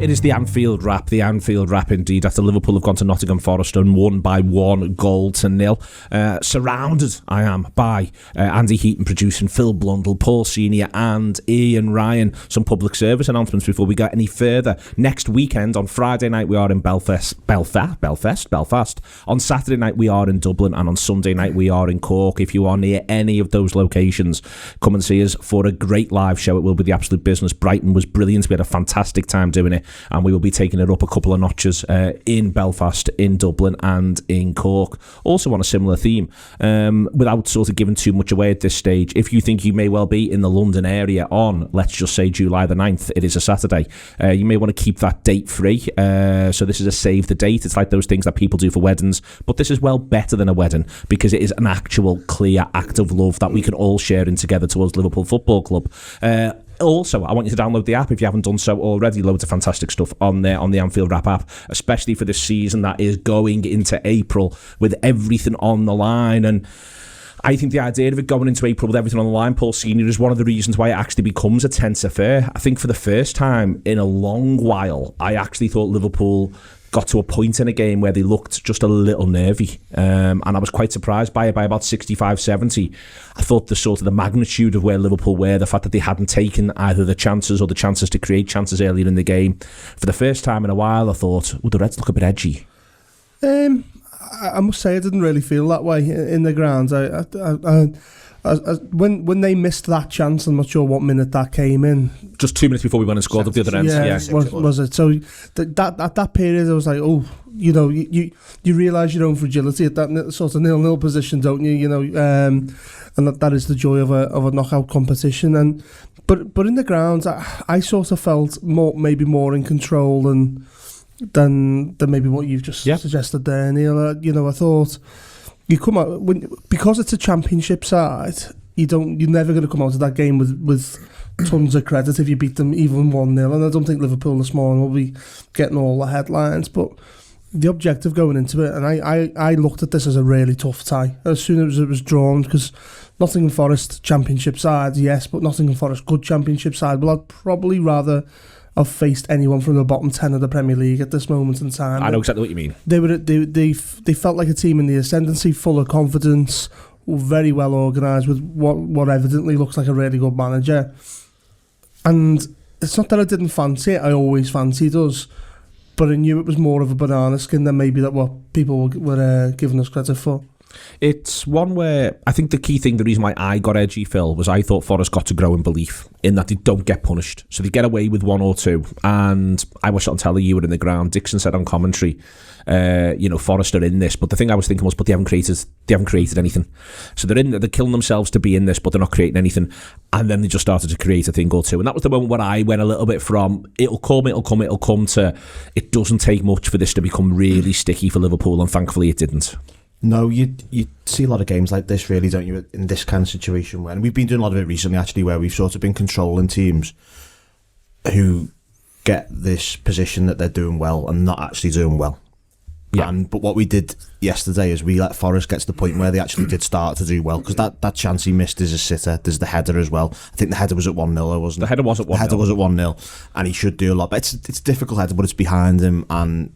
It is the Anfield Wrap, indeed, after Liverpool have gone to Nottingham Forest and won by 1-0. Surrounded, I am, by Andy Heaton producing, Phil Blundell, Paul Senior and Ian Ryan. Some public service announcements before we get any further. Next weekend, on Friday night, we are in Belfast. On Saturday night, we are in Dublin, and on Sunday night, we are in Cork. If you are near any of those locations, come and see us for a great live show. It will be the absolute business. Brighton was brilliant. We had a fantastic time doing it, and we will be taking it up a couple of notches in Belfast, in Dublin and in Cork. Also on a similar theme, without sort of giving too much away at this stage, if you think you may well be in the London area on, let's just say, July the 9th, it is a Saturday, you may want to keep that date free. So this is a save the date. It's like those things that people do for weddings, but this is well better than a wedding because it is an actual clear act of love that we can all share in together towards Liverpool Football Club. Also, I want you to download the app if you haven't done so already. Loads of fantastic stuff on there on the Anfield Wrap app, especially for this season that is going into April with everything on the line. And I think the idea of it going into April with everything on the line, Paul Senior, is one of the reasons why it actually becomes a tense affair. I think for the first time in a long while, I actually thought Liverpool got to a point in a game where they looked just a little nervy, and I was quite surprised by it. By about 65-70, I thought the magnitude of where Liverpool were, the fact that they hadn't taken either the chances or the chances to create chances earlier in the game, for the first time in a while, I thought, the Reds look a bit edgy. I must say I didn't really feel that way in the grounds. When they missed that chance, I'm not sure what minute that came in. Just 2 minutes before we went and scored at the other end. Yeah. Was it? So that at that period, I was like, you realise your own fragility at that sort of 0-0 position, don't you? And that is the joy of a knockout competition. But in the grounds, I sort of felt maybe more in control than maybe what you've just suggested there, Neil. I thought you come out because it's a championship side. You're never going to come out of that game with tons of credit if you beat them even 1-0. And I don't think Liverpool this morning will be getting all the headlines. But the objective going into it, and I looked at this as a really tough tie as soon as it was drawn, because Nottingham Forest championship side, yes, but Nottingham Forest good championship side. Well, I'd probably rather have faced anyone from the bottom 10 of the Premier League at this moment in time. I know exactly what you mean. They felt like a team in the ascendancy, full of confidence, very well organised, with what evidently looks like a really good manager. And it's not that I didn't fancy it, I always fancied us, but I knew it was more of a banana skin than maybe that what people were giving us credit for. It's one where I think the key thing, the reason why I got edgy, Phil, was I thought Forest got to grow in belief in that they don't get punished. So they get away with 1 or 2. And I watched it on telly, you were in the ground. Dixon said on commentary, Forest are in this. But the thing I was thinking was, but they haven't created anything. So they're killing themselves to be in this, but they're not creating anything. And then they just started to create a thing or two. And that was the moment where I went a little bit from, it'll come to, it doesn't take much for this to become really sticky for Liverpool. And thankfully it didn't. No, you see a lot of games like this, really, don't you, in this kind of situation, when we've been doing a lot of it recently, actually, where we've sort of been controlling teams who get this position that they're doing well and not actually doing well. Yeah. But what we did yesterday is we let Forest get to the point where they actually did start to do well, because that chance he missed is a sitter. There's the header as well. I think the header was at 1-0, wasn't it? The header was at 1-0. The header was at 1-0, and he should do a lot. But it's a difficult header, but it's behind him, and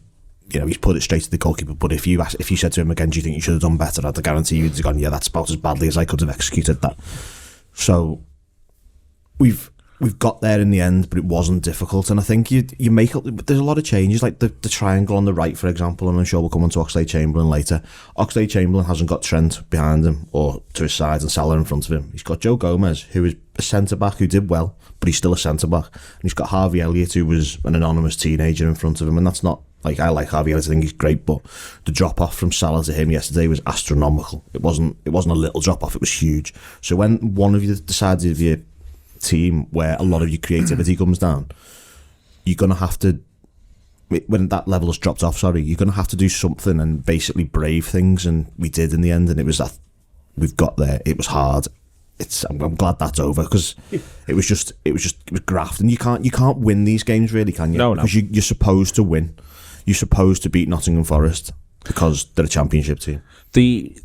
he's put it straight to the goalkeeper. But if you said to him again, do you think you should have done better? I'd guarantee you'd have gone, yeah, that's about as badly as I could have executed that. So we've got there in the end, but it wasn't difficult. And I think you make up. There's a lot of changes, like the triangle on the right, for example. And I'm sure we'll come on to Oxlade-Chamberlain later. Oxlade-Chamberlain hasn't got Trent behind him or to his side and Salah in front of him. He's got Joe Gomez, who is a centre back who did well, but he's still a centre back. And he's got Harvey Elliott, who was an anonymous teenager, in front of him. And that's not. Like, I like Harvey Elliott, I think he's great, but the drop off from Salah to him yesterday was astronomical. It wasn't a little drop off, it was huge. So when one of you decides of your team where a lot of your creativity comes down, you're gonna have to, when that level has dropped off, you're gonna have to do something and basically brave things, and we did in the end, and it was that we've got there. It was hard. I'm glad that's over, because it was graft, and you can't win these games, really, can you? No. Because you're supposed to win. You're supposed to beat Nottingham Forest because they're a championship team. The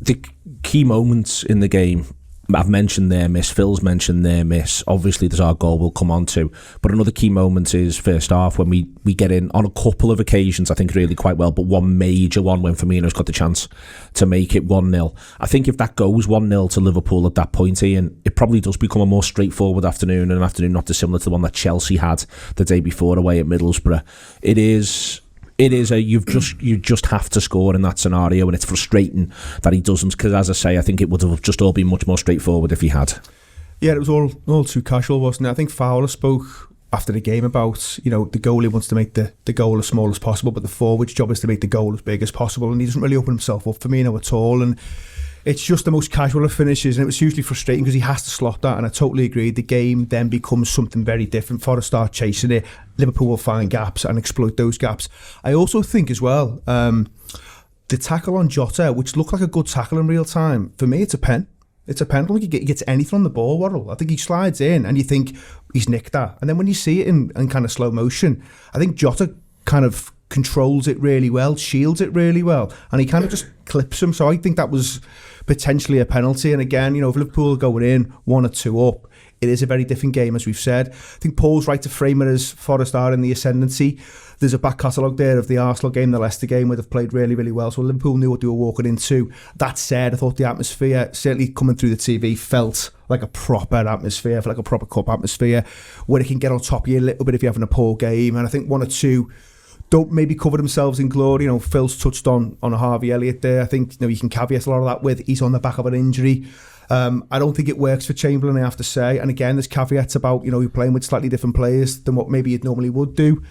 key moments in the game I've mentioned their miss, Phil's mentioned their miss, obviously there's our goal we'll come on to, but another key moment is first half when we get in on a couple of occasions, I think really quite well, but one major one when Firmino's got the chance to make it 1-0. I think if that goes 1-0 to Liverpool at that point, Ian, it probably does become a more straightforward afternoon, and an afternoon not dissimilar to the one that Chelsea had the day before away at Middlesbrough. It is you just have to score in that scenario, and it's frustrating that he doesn't, because as I say, I think it would have just all been much more straightforward if he had. Yeah, it was all too casual, wasn't it? I think Fowler spoke after the game about, the goalie wants to make the goal as small as possible, but the forward's job is to make the goal as big as possible, and he doesn't really open himself up for Firmino at all, and it's just the most casual of finishes, and it was hugely frustrating because he has to slot that, and I totally agree. The game then becomes something very different. Forest start chasing it, Liverpool will find gaps and exploit those gaps. I also think as well, the tackle on Jota, which looked like a good tackle in real time, for me it's a pen. It's a pen. I don't think he gets anything on the ball, Worrell. I think he slides in and you think he's nicked that, and then when you see it in kind of slow motion, I think Jota kind of controls it really well, shields it really well, and he kind of just clips him. So I think that was potentially a penalty. And again, if Liverpool are going in 1 or 2 up, it is a very different game, as we've said. I think Paul's right to frame it as Forest are in the ascendancy. There's a back catalogue there of the Arsenal game, the Leicester game, where they've played really, really well. So Liverpool knew what they were walking into. That said, I thought the atmosphere, certainly coming through the TV, felt like a proper atmosphere, like a proper cup atmosphere, where it can get on top of you a little bit if you're having a poor game. And I think 1 or 2 don't maybe cover themselves in glory. Phil's touched on a Harvey Elliott there. I think you can caveat a lot of that with he's on the back of an injury. I don't think it works for Chamberlain, I have to say. And again, there's caveats about you're playing with slightly different players than what maybe you'd normally would do.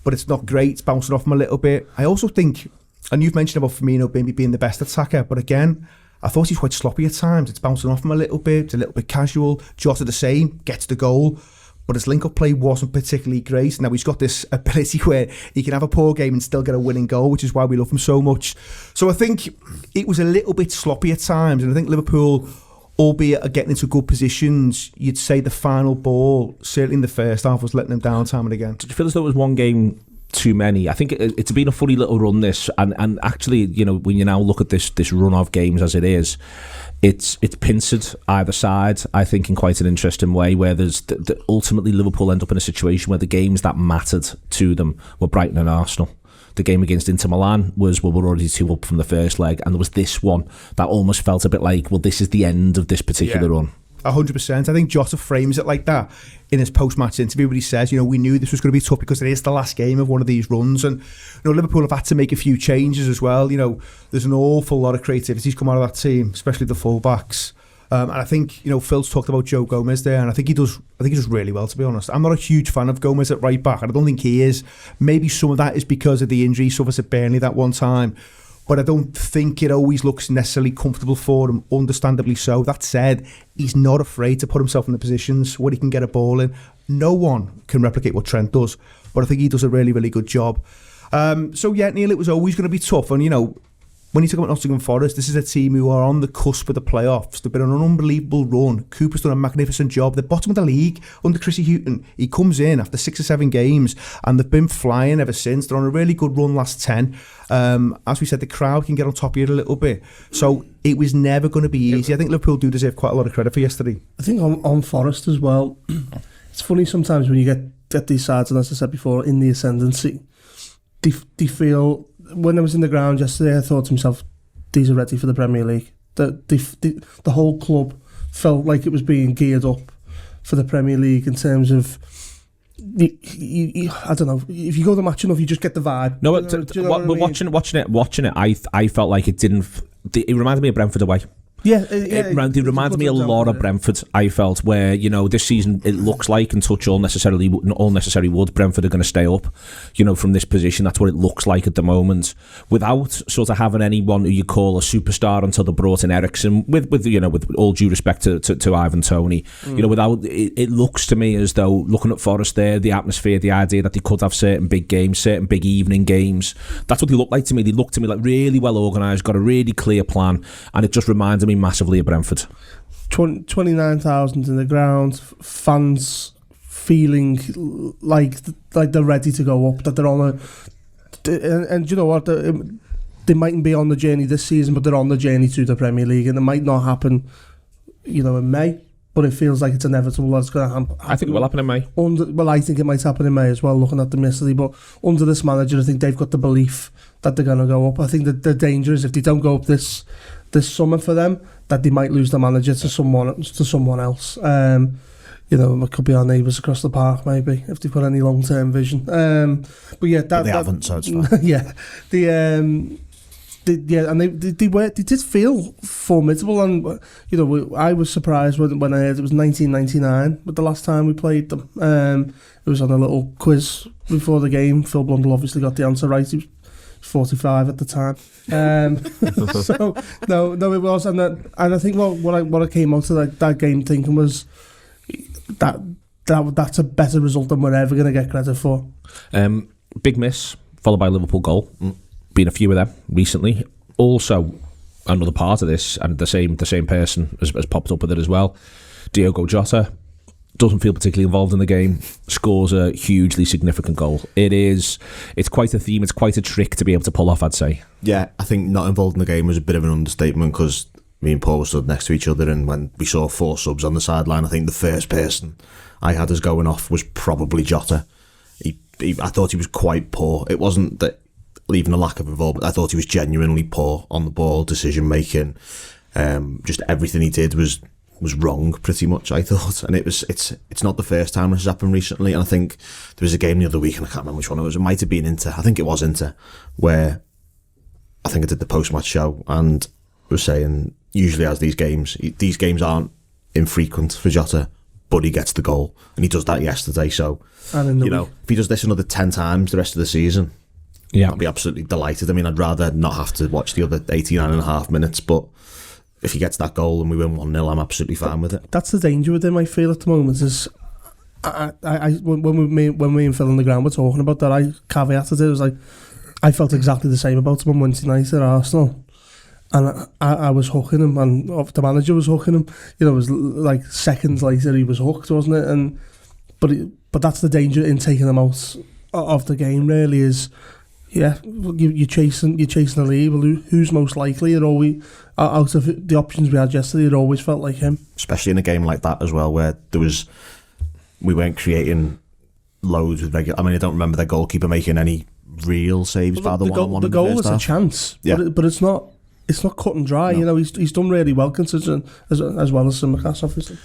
But it's not great. It's bouncing off him a little bit. I also think, and you've mentioned about Firmino maybe being the best attacker, but again, I thought he's quite sloppy at times. It's bouncing off him a little bit. It's a little bit casual. Jota the same, gets the goal. But his link-up play wasn't particularly great. Now he's got this ability where he can have a poor game and still get a winning goal, which is why we love him so much. So I think it was a little bit sloppy at times, and I think Liverpool, albeit are getting into good positions, you'd say the final ball, certainly in the first half, was letting them down time and again. Did you feel as though it was one game too many? I think it's been a funny little run, this, and actually, when you now look at this run of games as it is, it's pincered either side, I think, in quite an interesting way, where there's ultimately Liverpool end up in a situation where the games that mattered to them were Brighton and Arsenal. The game against Inter Milan was, we're already 2 up from the first leg, and there was this one that almost felt a bit like, this is the end of this particular run. 100%. I think Jota frames it like that in his post-match interview, where he says, we knew this was going to be tough because it is the last game of one of these runs, and Liverpool have had to make a few changes as well. There's an awful lot of creativity's come out of that team, especially the full-backs. And I think, Phil's talked about Joe Gomez there, and I think he does really well, to be honest. I'm not a huge fan of Gomez at right back, and I don't think he is. Maybe some of that is because of the injury he suffers at Burnley that one time, but I don't think it always looks necessarily comfortable for him, understandably so. That said, he's not afraid to put himself in the positions where he can get a ball in. No one can replicate what Trent does, but I think he does a really, really good job. Neil, it was always going to be tough, and when you talk about Nottingham Forest, this is a team who are on the cusp of the playoffs. They've been on an unbelievable run. Cooper's done a magnificent job. They're bottom of the league under Chrissy Houghton. He comes in after 6 or 7 games, and they've been flying ever since. They're on a really good run last 10. As we said, the crowd can get on top of you a little bit. So it was never going to be easy. I think Liverpool do deserve quite a lot of credit for yesterday. I think on Forest as well, it's funny sometimes when you get these sides, and as I said before, in the ascendancy, they feel... When I was in the ground yesterday, I thought to myself, these are ready for the Premier League. The whole club felt like it was being geared up for the Premier League in terms of, I don't know, if you go to the match enough, you just get the vibe. No, but watching it, I felt like it didn't. It reminded me of Brentford away. It reminded me a lot of Brentford. I felt where this season it looks like, and touch all necessary wood, Brentford are going to stay up. From this position, that's what it looks like at the moment. Without sort of having anyone who you call a superstar until they brought in Eriksen, with all due respect to Ivan Toney, without it looks to me as though, looking at Forest there, the atmosphere, the idea that they could have certain big games, certain big evening games. That's what they look like to me. They look to me like really well organised, got a really clear plan, and it just reminded me massively of Brentford. 29,000 in the ground, fans feeling like they're ready to go up, that they're on and you know what, they mightn't be on the journey this season, but they're on the journey to the Premier League, and it might not happen in May. But it feels like it's inevitable that it's going to happen. I think it will happen in May. I think it might happen in May as well, looking at them yesterday. But under this manager, I think they've got the belief that they're going to go up. I think that the danger is if they don't go up this summer for them, that they might lose the manager to someone else. It could be our neighbours across the park, maybe, if they've got any long-term vision. But yeah, they haven't, so it's fine. Yeah, they did feel formidable, and I was surprised when I heard it was 1999, but the last time we played them, it was on a little quiz before the game. Phil Blundell obviously got the answer right. He was 45 at the time. So no, it was, and I think what I came out of that game thinking was that's a better result than we're ever going to get credit for. Big miss, followed by a Liverpool goal. Been a few of them recently. Also, another part of this, and the same person has popped up with it as well. Diogo Jota doesn't feel particularly involved in the game, scores a hugely significant goal. It's quite a theme, it's quite a trick to be able to pull off, I'd say. Yeah, I think not involved in the game was a bit of an understatement, because me and Paul were stood next to each other, and when we saw 4 subs on the sideline, I think the first person I had as going off was probably Jota. I thought he was quite poor. It wasn't that leaving a lack of involvement. I thought he was genuinely poor on the ball, decision making. Just everything he did was wrong, pretty much, I thought. And it's not the first time this has happened recently. And I think there was a game the other week, and I can't remember which one it was. It might have been Inter. I think it was Inter, where I think I did the post-match show and was saying, usually as these games aren't infrequent for Jota, but he gets the goal, and he does that yesterday. So, if he does this another 10 times the rest of the season, I'd be absolutely delighted. I mean, I'd rather not have to watch the other 89.5 minutes, but if he gets that goal and we win 1-0, I'm absolutely fine with it. That's the danger with him, I feel, at the moment, is when we and Phil on the ground were talking about that, I caveated it. It was like, I felt exactly the same about him on Wednesday night at Arsenal. And I was hooking him, and the manager was hooking him. It was like seconds later he was hooked, wasn't it? But that's the danger in taking him out of the game, really, is... Yeah, you're chasing the lead. Well, who's most likely? It always, out of the options we had yesterday, it always felt like him. Especially in a game like that as well, where we weren't creating loads with regular. I mean, I don't remember their goalkeeper making any real saves. Well, the goal was a chance, yeah. but it's not cut and dry. No. He's done really well, considering as well as Simicast, obviously.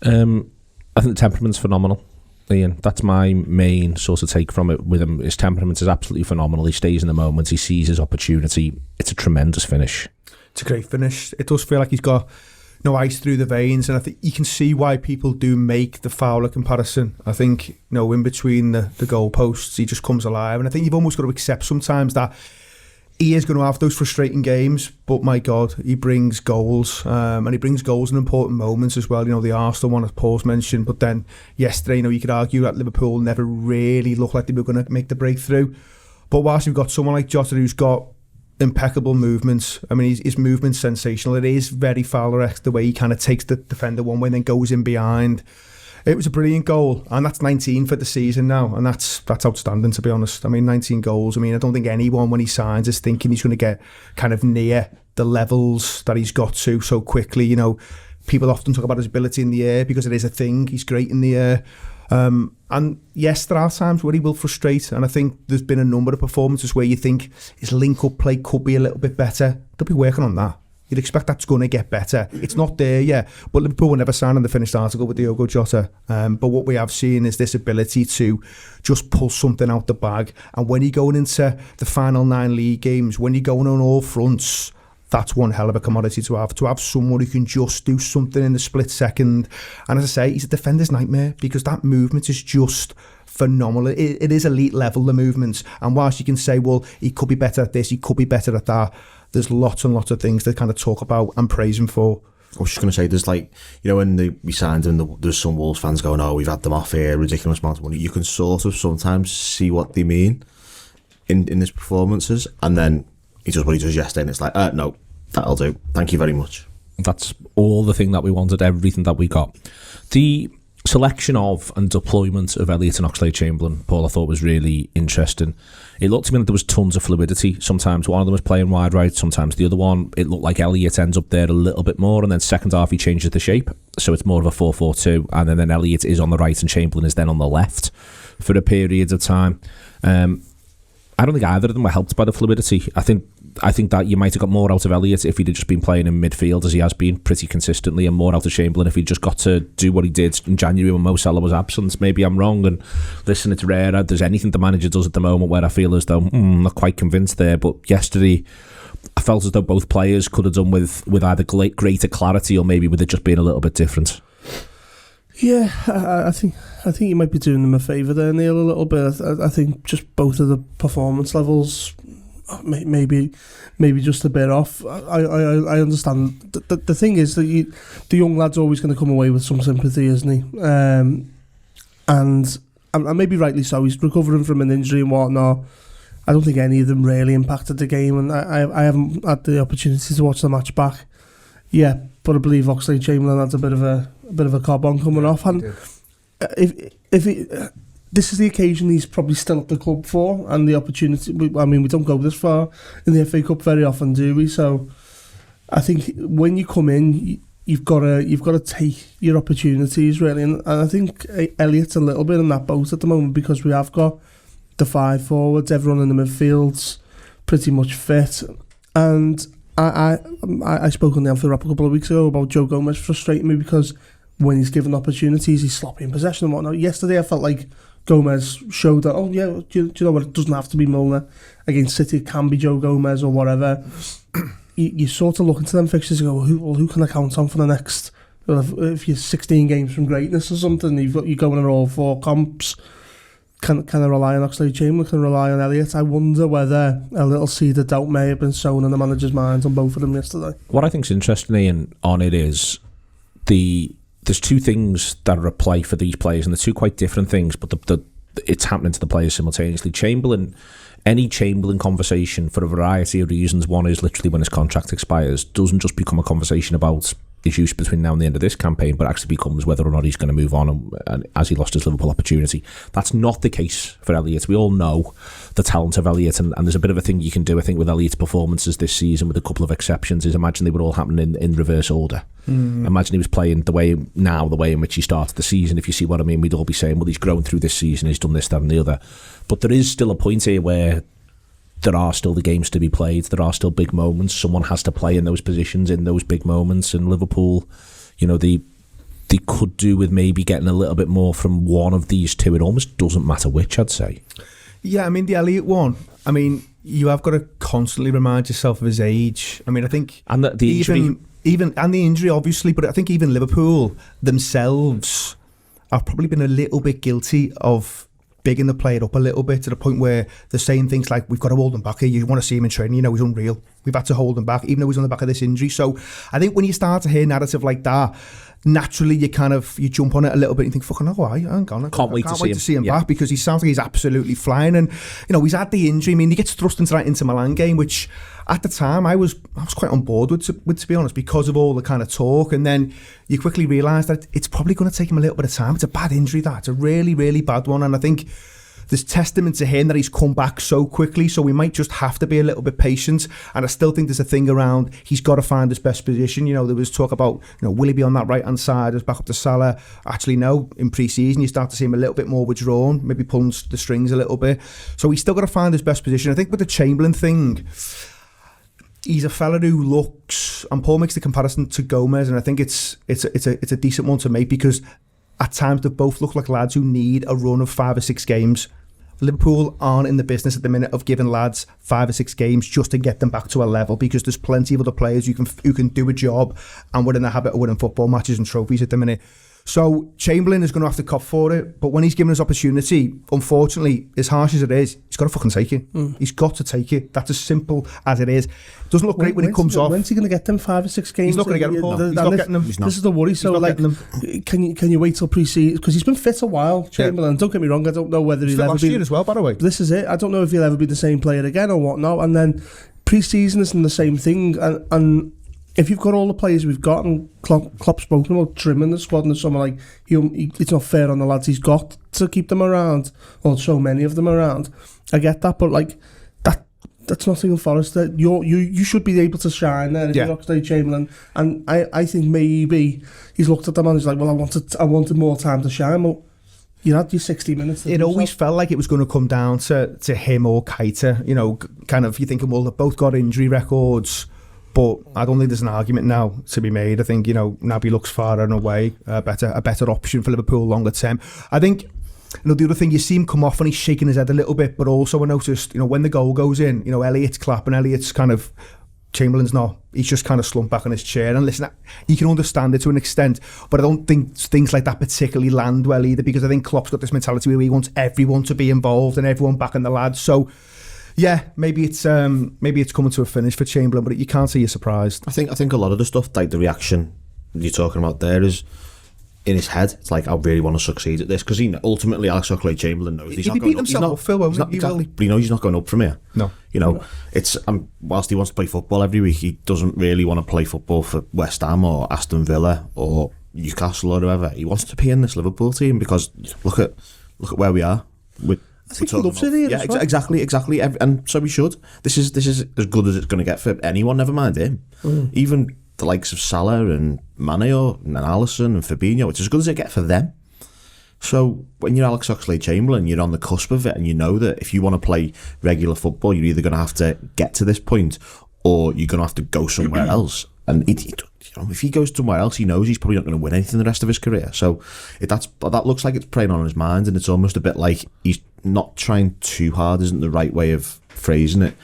I think the temperament's phenomenal, Ian. That's my main sort of take from it with him. His temperament is absolutely phenomenal. He stays in the moment. He sees his opportunity. It's a tremendous finish. It's a great finish. It does feel like he's got no ice through the veins, and I think you can see why people do make the Fowler comparison. I think, in between the goalposts, he just comes alive, and I think you've almost got to accept sometimes that he is going to have those frustrating games, but my God, he brings goals, and he brings goals in important moments as well. The Arsenal one, as Paul's mentioned, but then yesterday, you could argue that Liverpool never really looked like they were going to make the breakthrough. But whilst you've got someone like Jota who's got impeccable movements, I mean, his movement's sensational. It is very Fowler-esque, the way he kind of takes the defender one way and then goes in behind. It was a brilliant goal, and that's 19 for the season now, and that's outstanding, to be honest. I mean, 19 goals. I mean, I don't think anyone, when he signs, is thinking he's going to get kind of near the levels that he's got to so quickly. People often talk about his ability in the air because it is a thing. He's great in the air. And yes, there are times where he will frustrate, and I think there's been a number of performances where you think his link-up play could be a little bit better. They'll be working on that. You'd expect that's going to get better. It's not there yet, but Liverpool will never sign on the finished article with Diogo Jota. But what we have seen is this ability to just pull something out the bag. And when you're going into the final 9 league games, when you're going on all fronts, that's one hell of a commodity to have. To have someone who can just do something in the split second. And as I say, he's a defender's nightmare, because that movement is just phenomenal. It is elite level, the movements. And whilst you can say, well, he could be better at this, he could be better at that, there's lots and lots of things to kind of talk about and praise him for. I was just going to say, there's when we signed him, there's some Wolves fans going, we've had them off here, ridiculous amount of money. You can sort of sometimes see what they mean in his performances, and then he does what he does yesterday, and it's like, no, that'll do. Thank you very much. That's all the thing that we wanted, everything that we got. The selection of and deployment of Elliott and Oxlade-Chamberlain, Paul, I thought was really interesting. It looked to me like there was tons of fluidity. Sometimes one of them was playing wide right, sometimes the other one. It looked like Elliott ends up there a little bit more, and then second half he changes the shape, so it's more of a 4-4-2, and then Elliott is on the right and Chamberlain is then on the left for a period of time. I don't think either of them were helped by the fluidity. I think that you might have got more out of Elliott if he'd have just been playing in midfield as he has been pretty consistently, and more out of Chamberlain if he'd just got to do what he did in January when Mo Salah was absent. Maybe I'm wrong, and listen, it's rare there's anything the manager does at the moment where I feel as though I'm not quite convinced there, but yesterday I felt as though both players could have done with either greater clarity or maybe with it just being a little bit different. Yeah, I think you might be doing them a favour there, Neil, a little bit. I think just both of the performance levels, maybe just a bit off. I understand. The thing is that the young lad's always going to come away with some sympathy, isn't he? And maybe rightly so. He's recovering from an injury and whatnot. I don't think any of them really impacted the game, and I haven't had the opportunity to watch the match back. Yeah, but I believe Oxlade-Chamberlain had a bit of a cob on coming off, and this is the occasion he's probably still at the club for, and the opportunity. We don't go this far in the FA Cup very often, do we? So I think when you come in, you've got to take your opportunities really, and I think Elliott's a little bit in that boat at the moment because we have got the 5 forwards, everyone in the midfield's pretty much fit, and I spoke on the Anfield Wrap a couple of weeks ago about Joe Gomez frustrating me because when he's given opportunities, he's sloppy in possession and whatnot. Yesterday, I felt like Gomez showed that, do you know what, it doesn't have to be Milner. Against City, it can be Joe Gomez or whatever. you sort of look into them fixtures and go, who can I count on for the next, if you're 16 games from greatness or something, you're going in all 4 comps. Can I rely on Oxlade-Chamberlain? Can I rely on Elliott? I wonder whether a little seed of doubt may have been sown in the manager's mind on both of them yesterday. What I think is interesting on it is there's 2 things that are at play for these players, and they're 2 quite different things, but it's happening to the players simultaneously. Any Chamberlain conversation, for a variety of reasons, one is literally when his contract expires, doesn't just become a conversation about his use between now and the end of this campaign, but actually becomes whether or not he's going to move on and as he lost his Liverpool opportunity. That's not the case for Elliott. We all know the talent of Elliott, and there's a bit of a thing you can do, I think, with Elliott's performances this season, with a couple of exceptions, is imagine they were all happening in reverse order. Imagine he was playing the way in which he started the season. If you see what I mean, we'd all be saying, well, he's grown through this season, he's done this, that and the other. But there is still a point here where there are still the games to be played. There are still big moments. Someone has to play in those positions, in those big moments. And Liverpool, they could do with maybe getting a little bit more from one of these 2. It almost doesn't matter which, I'd say. Yeah, the Elliott one, you have got to constantly remind yourself of his age. I think... And the injury... And the injury, obviously, but I think even Liverpool themselves have probably been a little bit guilty of bigging the player up a little bit to the point where they're saying things like, we've got to hold him back here, you want to see him in training, he's unreal, we've had to hold him back even though he's on the back of this injury. So I think when you start to hear narrative like that, naturally you jump on it a little bit and you think, fucking I can't wait to see him back, because he sounds like he's absolutely flying, and he's had the injury. He gets thrust into that Inter Milan game, which at the time I was quite on board with, to be honest, because of all the kind of talk, and then you quickly realise that it's probably going to take him a little bit of time. It's a bad injury, it's a really, really bad one, and I think there's testament to him that he's come back so quickly, so we might just have to be a little bit patient. And I still think there's a thing around, he's got to find his best position. There was talk about, will he be on that right-hand side as back up to Salah? Actually, no. In pre-season, you start to see him a little bit more withdrawn, maybe pulling the strings a little bit. So he's still got to find his best position. I think with the Chamberlain thing, he's a fella who looks, and Paul makes the comparison to Gomez, and I think it's a decent one to make, because at times they both look like lads who need a run of 5 or 6 games. Liverpool aren't in the business at the minute of giving lads 5 or 6 games just to get them back to a level, because there's plenty of other players who can do a job, and we're in the habit of winning football matches and trophies at the minute. So Chamberlain is going to have to cop for it, but when he's given his opportunity, unfortunately, as harsh as it is, he's got to fucking take it. He's got to take it. That's as simple as it is. It doesn't look great when he comes off. When's he going to get them 5 or 6 games? He's not going to get them, Paul. He's not getting them. This is the worry. So, can you wait till pre-season? Because he's been fit a while, Chamberlain. Yeah. Don't get me wrong, I don't know whether he'll ever last year as well, by the way. This is it. I don't know if he'll ever be the same player again or whatnot. And then pre-season isn't the same thing. And if you've got all the players we've got, and Klopp's spoken about trimming the squad in the summer, like it's not fair on the lads he's got to keep them around, or so many of them around. I get that, but like that's Nottingham Forest. That you should be able to shine there if you're Oxlade-Chamberlain. And I think maybe he's looked at them and he's like, well, I wanted more time to shine. Well, you had your 60 minutes. It always felt like it was going to come down to him or Keita. You know, kind of, you're thinking, well, they've both got injury records, but I don't think there's an argument now to be made. I think, you know, Naby looks far and away a better option for Liverpool longer term. I think, you know, the other thing, you see him come off and he's shaking his head a little bit, but also I noticed, you know, when the goal goes in, you know, Elliott's clapping, Elliott's kind of, Chamberlain's not, he's just kind of slumped back on his chair. And listen, you can understand it to an extent, but I don't think things like that particularly land well either, because I think Klopp's got this mentality where he wants everyone to be involved and everyone backing the lads. So yeah, maybe it's coming to a finish for Chamberlain, but you can't say you're surprised. I think a lot of the stuff, like the reaction you're talking about there, is in his head. It's like, I really want to succeed at this, because ultimately Alex Oxlade-Chamberlain knows he's not going up. But he knows he's not going up from here. No, you know, it's whilst he wants to play football every week, he doesn't really want to play football for West Ham or Aston Villa or Newcastle or whoever. He wants to be in this Liverpool team, because look at where we are. I think he loves it here. Yeah, exactly. And so we should. This is as good as it's going to get for anyone. Never mind him. Even the likes of Salah and Mane and Alisson and Fabinho, it's as good as it gets for them. So when you're Alex Oxlade-Chamberlain, you're on the cusp of it, and you know that if you want to play regular football, you're either going to have to get to this point, or you're going to have to go somewhere else. And if he goes somewhere else, he knows he's probably not going to win anything the rest of his career. So that looks like it's preying on his mind, and it's almost a bit like he's not trying too hard, isn't the right way of phrasing it.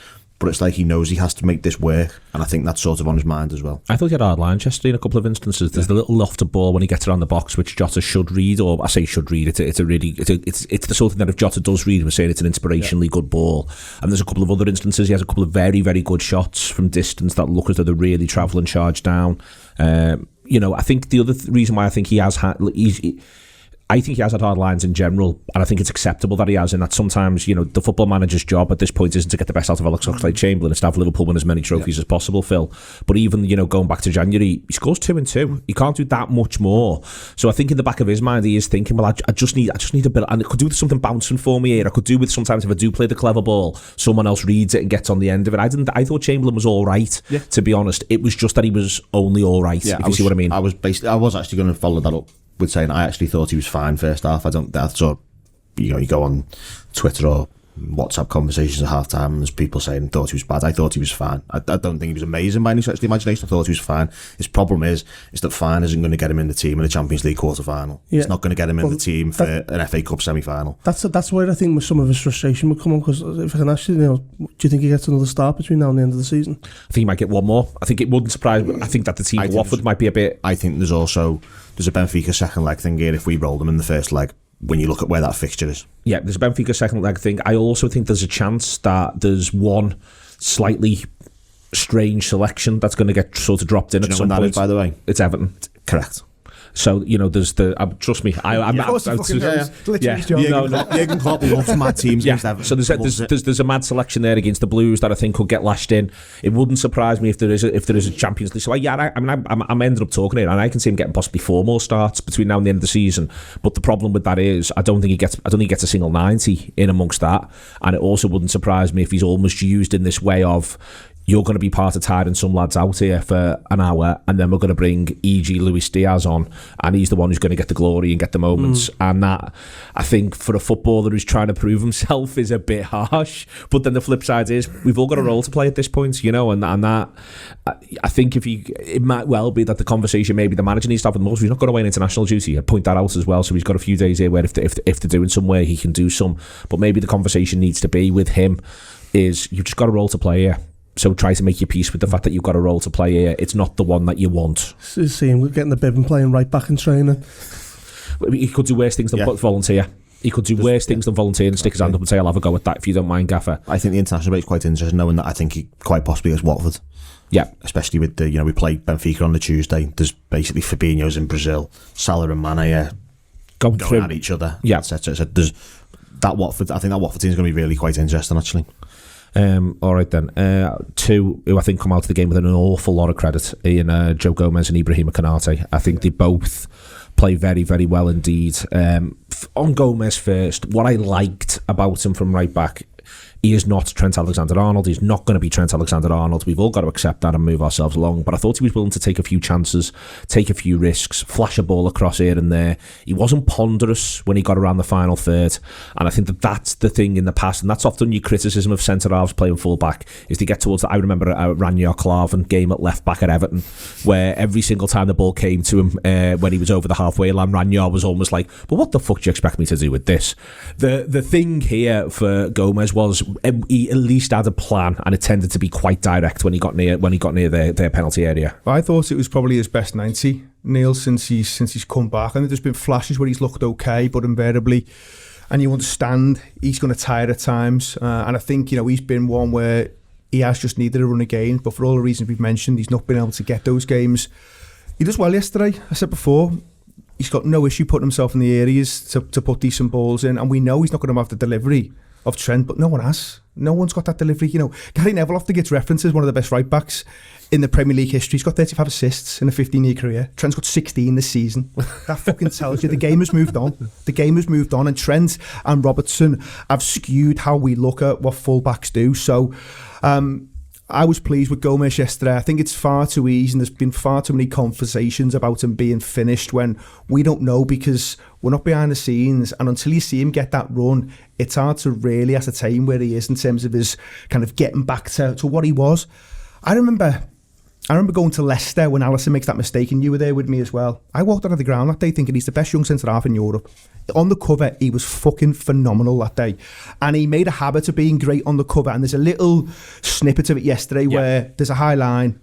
But it's like he knows he has to make this work, and I think that's sort of on his mind as well. I thought he had hard lines yesterday in a couple of instances. There's the little lofted ball when he gets around the box, which Jota should read, or I say should read. It's the sort of thing that if Jota does read, we're saying it's an inspirationally good ball. And there's a couple of other instances. He has a couple of very, very good shots from distance that look as though they're really travelling charge down. You know, I think the other reason why I think he has had, I think he has had hard lines in general, and I think it's acceptable that he has, in that sometimes, you know, the football manager's job at this point isn't to get the best out of Alex Oxlade-Chamberlain, it's to have Liverpool win as many trophies as possible, Phil. But even, you know, going back to January, he scores 2 and 2. He can't do that much more. So I think in the back of his mind, he is thinking, well, I just need a bit, and it could do with something bouncing for me here. I could do with sometimes if I do play the clever ball, someone else reads it and gets on the end of it. I thought Chamberlain was all right, to be honest. It was just that he was only all right, if you see what I mean. I was actually going to follow that up with saying I actually thought he was fine first half. You go on Twitter or WhatsApp conversations at half time and there's people saying thought he was bad. I thought he was fine. I don't think he was amazing by any stretch of the imagination. I thought he was fine. His problem is that fine isn't going to get him in the team in the Champions League quarter final. It's not going to get him in the team for an FA Cup semi final. That's where I think some of his frustration would come on, because if I can ask you, do you think he gets another start between now and the end of the season? I think he might get one more. I think it wouldn't surprise me. I think that the team of Watford might be a bit. I think there's a Benfica second leg thing here if we roll them in the first leg, when you look at where that fixture is. Yeah, there's a Benfica second leg thing. I also think there's a chance that there's one slightly strange selection that's going to get sort of dropped in at some point. That is, by the way? It's Everton. Correct. So, you know, there's the... trust me, I'm... Jurgen Klopp loves mad teams against Everton. So there's a mad selection there against the Blues that I think could get lashed in. It wouldn't surprise me if there is a Champions League. So I'm ended up talking here, and I can see him getting possibly 4 more starts between now and the end of the season. But the problem with that is I don't think he gets a single 90 in amongst that. And it also wouldn't surprise me if he's almost used in this way of, you're going to be part of tiring some lads out here for an hour, and then we're going to bring E.G. Luis Diaz on, and he's the one who's going to get the glory and get the moments. And that, I think, for a footballer who's trying to prove himself, is a bit harsh. But then the flip side is, we've all got a role to play at this point, you know, and that, I think it might well be that the conversation maybe the manager needs to have with him, he's not going away on international duty. I'd point that out as well. So he's got a few days here where if they're doing somewhere, he can do some. But maybe the conversation needs to be with him is, you've just got a role to play here. So try to make your peace with the fact that you've got a role to play here. It's not the one that you want. See him getting the bib and playing right back in training. He could do worse things than volunteer. He could do worse things than volunteer and stick his hand up and say, I'll have a go at that if you don't mind, Gaffer. I think the international break is quite interesting, knowing that I think he quite possibly goes Watford. Yeah. Especially with we play Benfica on the Tuesday. There's basically Fabinho's in Brazil, Salah and Mane going at each other, etc. So there's that Watford. I think that Watford team is going to be really quite interesting, actually. All right then. Two who I think come out of the game with an awful lot of credit in Joe Gomez and Ibrahima Konate. I think they both play very, very well indeed. On Gomez first, what I liked about him from right back, he is not Trent Alexander-Arnold. He's not going to be Trent Alexander-Arnold. We've all got to accept that and move ourselves along. But I thought he was willing to take a few chances, take a few risks, flash a ball across here and there. He wasn't ponderous when he got around the final third. And I think that that's the thing in the past. And that's often your criticism of centre-halves playing full-back, is to get towards that. I remember a Ranier Klavan game at left-back at Everton, where every single time the ball came to him when he was over the halfway line, Ranier was almost like, but what the fuck do you expect me to do with this? The thing here for Gomez was, he at least had a plan, and it tended to be quite direct when he got near their penalty area. I thought it was probably his best 90, Neil, since he's come back. I think there's been flashes where he's looked okay, but invariably, and you understand he's going to tire at times. And I think, you know, he's been one where he has just needed a run of games, but for all the reasons we've mentioned, he's not been able to get those games. He does well yesterday. I said before, he's got no issue putting himself in the areas to put decent balls in, and we know he's not going to have the delivery of Trent, but no one has. No one's got that delivery. You know, Gary Neville often gets referenced as one of the best right backs in the Premier League history. He's got 35 assists in a 15-year career. Trent's got 16 this season. That fucking tells you the game has moved on. The game has moved on, and Trent and Robertson have skewed how we look at what full-backs do. So I was pleased with Gomez yesterday. I think it's far too easy, and there's been far too many conversations about him being finished when we don't know, because we're not behind the scenes, and until you see him get that run, it's hard to really ascertain where he is in terms of his kind of getting back to what he was. I remember going to Leicester when Alisson makes that mistake, and you were there with me as well. I walked out of the ground that day thinking he's the best young centre-half in Europe. On the cover, he was fucking phenomenal that day. And he made a habit of being great on the cover. And there's a little snippet of it yesterday where there's a high line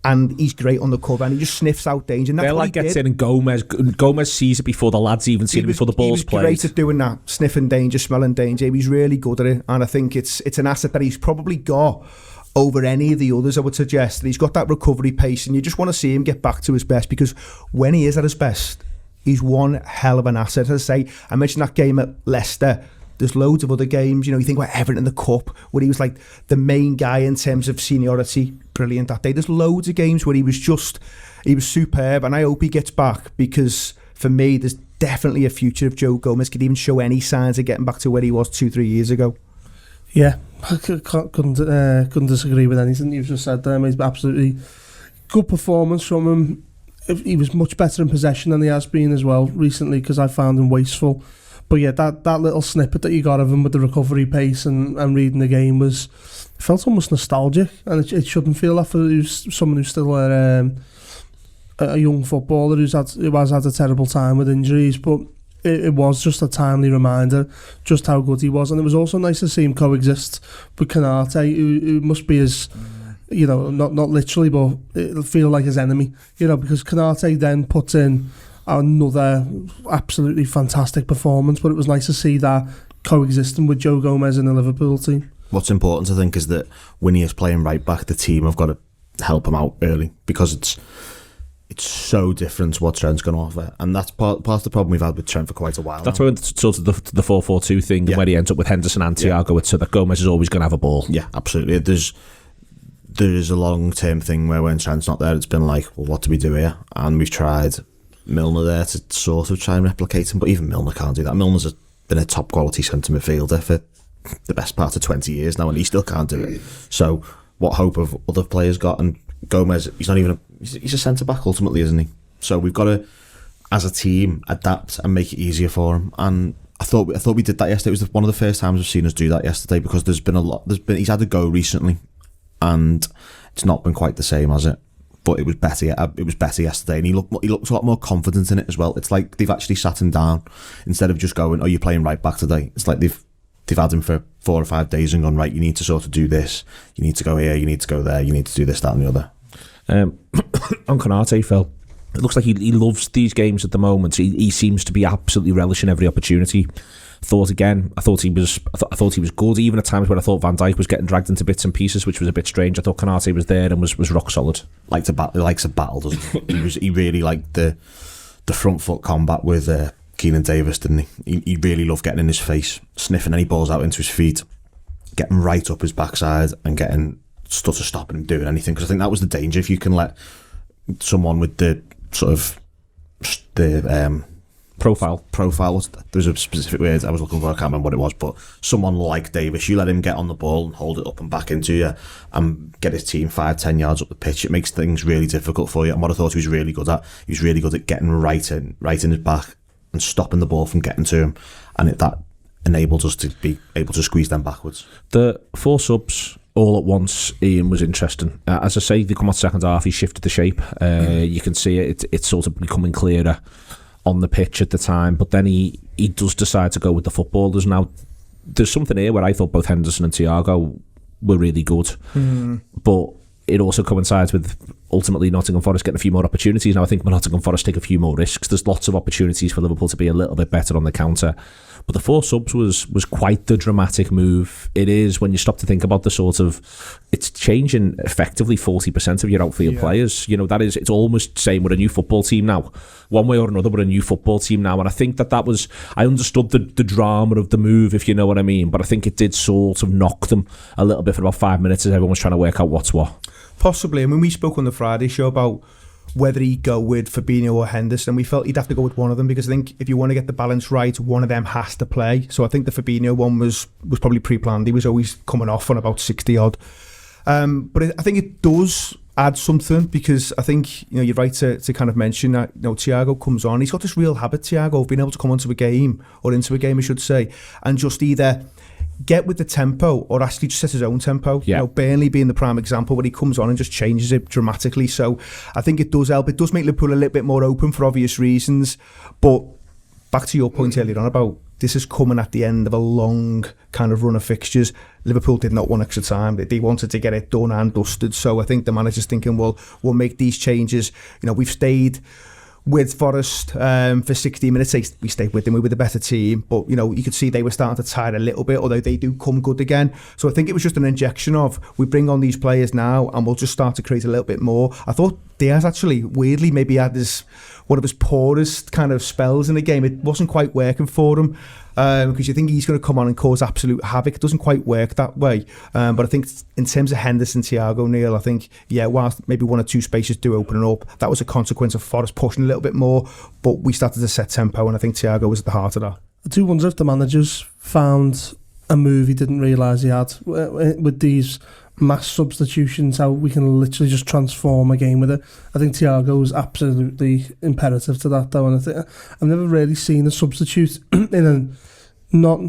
and he's great on the cover and he just sniffs out danger. And that's what he gets did. in, and Gomez sees it before the lads even see it, before the ball's played. He was great at doing that, sniffing danger, smelling danger. He's really good at it. And I think it's an asset that he's probably got over any of the others, I would suggest. And he's got that recovery pace, and you just want to see him get back to his best, because when he is at his best, he's one hell of an asset. As I say, I mentioned that game at Leicester. There's loads of other games. You know, you think about Everton in the Cup, where he was like the main guy in terms of seniority. Brilliant that day. There's loads of games where he was superb, and I hope he gets back, because for me, there's definitely a future if Joe Gomez could even show any signs of getting back to where he was 2-3 years ago. Yeah, I couldn't disagree with anything you've just said there. It's absolutely good performance from him. He was much better in possession than he has been as well recently, because I found him wasteful. But yeah, that little snippet that you got of him with the recovery pace and reading the game felt almost nostalgic, and it shouldn't feel that for someone who's still a young footballer who has had a terrible time with injuries. But it was just a timely reminder just how good he was, and it was also nice to see him coexist with Konate, who must be his, you know, not literally, but it'll feel like his enemy, you know, because Konate then puts in another absolutely fantastic performance. But it was nice to see that coexisting with Joe Gomez in the Liverpool team. What's important, I think, is that when he is playing right back, the team have got to help him out early, because it's so different to what Trent's going to offer, and that's part of the problem we've had with Trent for quite a while. That's where sort of the 4-4-2 thing, where he ends up with Henderson and Thiago, it's so that Gomez is always going to have a ball. Yeah, absolutely. There is a long-term thing where when Trent's not there, it's been like, well, what do we do here? And we've tried Milner there to sort of try and replicate him, but even Milner can't do that. Milner's been a top-quality centre midfielder for the best part of 20 years now, and he still can't do it. So what hope have other players got? And Gomez, he's not even he's a centre-back ultimately, isn't he? So we've got to, as a team, adapt and make it easier for him. And I thought we did that yesterday. It was one of the first times I've seen us do that yesterday, because he's had a go recently, and it's not been quite the same, has it? But it was better. It was better yesterday, and he looked a lot more confident in it as well. It's like they've actually sat him down instead of just going, "Oh, you're playing right back today." It's like they've had him for 4 or 5 days and gone, right, you need to sort of do this, you need to go here, you need to go there, you need to do this, that and the other. On Konate, Phil, it looks like he loves these games at the moment. He seems to be absolutely relishing every opportunity. I thought he was good, even at times when I thought Van Dijk was getting dragged into bits and pieces, which was a bit strange. I thought Konate was there and was rock solid. Likes a battle, doesn't he? He really liked the front foot combat with Keenan Davis, didn't he? He really loved getting in his face, sniffing any balls out into his feet, getting right up his backside and getting stuff to stop him doing anything. Because I think that was the danger. If you can let someone with the sort of the profile, there's a specific word I was looking for, I can't remember what it was, but someone like Davis, you let him get on the ball and hold it up and back into you and get his team 5-10 yards up the pitch, it makes things really difficult for you. And what I thought he was really good at, getting right in his back and stopping the ball from getting to him, and that enabled us to be able to squeeze them backwards. The 4 subs all at once, Ian, was interesting. As I say, they come out second half, he shifted the shape. You can see it's sort of becoming clearer on the pitch at the time, but then he does decide to go with the footballers. Now, there's something here where I thought both Henderson and Thiago were really good, but it also coincides with ultimately Nottingham Forest getting a few more opportunities. Now I think Nottingham Forest take a few more risks. There's lots of opportunities for Liverpool to be a little bit better on the counter, but the 4 subs was quite the dramatic move. It is, when you stop to think about the sort of, it's changing effectively 40% of your outfield players. You know, that is, it's almost saying we're a new football team now. One way or another, we're a new football team now. And I think that was, I understood the drama of the move, if you know what I mean, but I think it did sort of knock them a little bit for about 5 minutes as everyone was trying to work out what's what. Possibly. I mean, we spoke on the Friday show about whether he'd go with Fabinho or Henderson. We felt he'd have to go with one of them, because I think if you want to get the balance right, one of them has to play. So I think the Fabinho one was probably pre-planned. He was always coming off on about 60 odd. But I think it does add something, because I think, you're right to kind of mention that, Thiago comes on. He's got this real habit, Thiago, of being able to come into a game, I should say, and just either get with the tempo or actually just set his own tempo. Yeah. Burnley being the prime example, where he comes on and just changes it dramatically. So I think it does help. It does make Liverpool a little bit more open for obvious reasons. But back to your point earlier on about this is coming at the end of a long kind of run of fixtures. Liverpool did not want extra time. They wanted to get it done and dusted. So I think the manager's thinking, well, we'll make these changes. We've stayed with Forest for 60 minutes. We stayed with them. We were the better team, but you could see they were starting to tire a little bit, although they do come good again. So I think it was just an injection of, we bring on these players now and we'll just start to create a little bit more. I thought Diaz actually weirdly maybe had one of his poorest kind of spells in the game. It wasn't quite working for him, because you think he's going to come on and cause absolute havoc. It doesn't quite work that way. But I think in terms of Henderson, Thiago, Neil, I think, whilst maybe 1 or 2 spaces do open up, that was a consequence of Forest pushing a little bit more, but we started to set tempo, and I think Thiago was at the heart of that. I do wonder if the managers found a move he didn't realise he had with these mass substitutions, how we can literally just transform a game with it. I think Thiago is absolutely imperative to that, though, and I think I've never really seen a substitute in a not